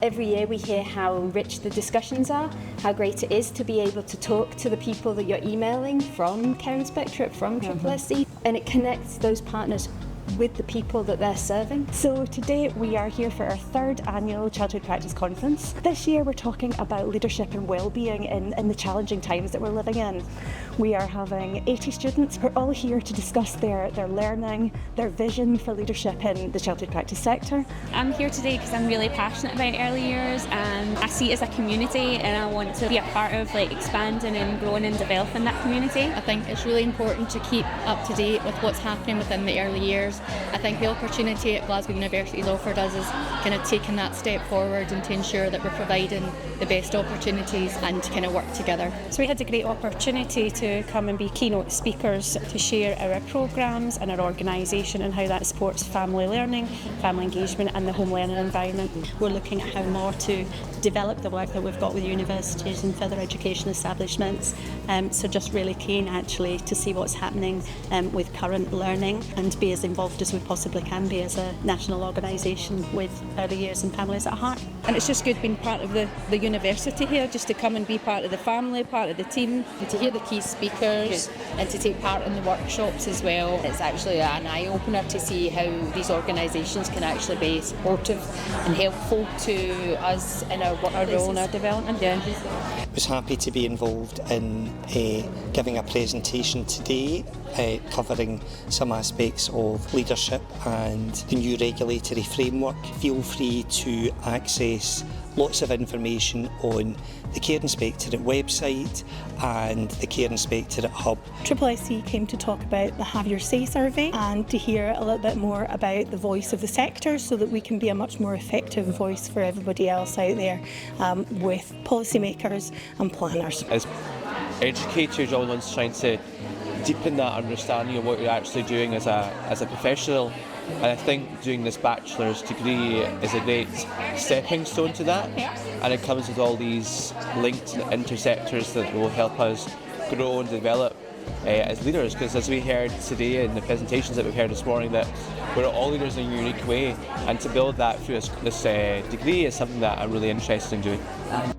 Every year we hear how rich the discussions are, how great it is to be able to talk to the people that you're emailing from Care Inspectorate, from SSC, and it connects those partners with the people that they're serving. So today we are here for our third annual Childhood Practice Conference. This year we're talking about leadership and wellbeing in the challenging times that we're living in. We are having 80 students who are all here to discuss their learning, their vision for leadership in the childhood practice sector. I'm here today because I'm really passionate about early years and I see it as a community and I want to be a part of expanding and growing and developing that community. I think it's really important to keep up to date with what's happening within the early years. I think the opportunity at Glasgow University has offered us is kind of taking that step forward and to ensure that we're providing the best opportunities and to kind of work together. So we had a great opportunity to come and be keynote speakers to share our programmes and our organisation and how that supports family learning, family engagement and the home learning environment. We're looking at how more to develop the work that we've got with universities and further education establishments. So just really keen actually to see what's happening with current learning and be as involved as we possibly can be as a national organisation with early years and families at heart. And it's just good being part of the university here, just to come and be part of the family, part of the team. And to hear the key speakers and to take part in the workshops as well. It's actually an eye-opener to see how these organisations can actually be supportive and helpful to us in our role and our development. I was happy to be involved in giving a presentation today covering some aspects of leadership and the new regulatory framework. Feel free to access lots of information on the Care Inspectorate website and the Care Inspectorate Hub. SSC came to talk about the Have Your Say survey and to hear a little bit more about the voice of the sector so that we can be a much more effective voice for everybody else out there with policymakers and planners. As educators, all ones trying to deepen that understanding of what you're actually doing as a professional. And I think doing this bachelor's degree is a great stepping stone to that. And it comes with all these linked intersectors that will help us grow and develop as leaders. Because as we heard today in the presentations that we've heard this morning, that we're all leaders in a unique way. And to build that through this degree is something that I'm really interested in doing.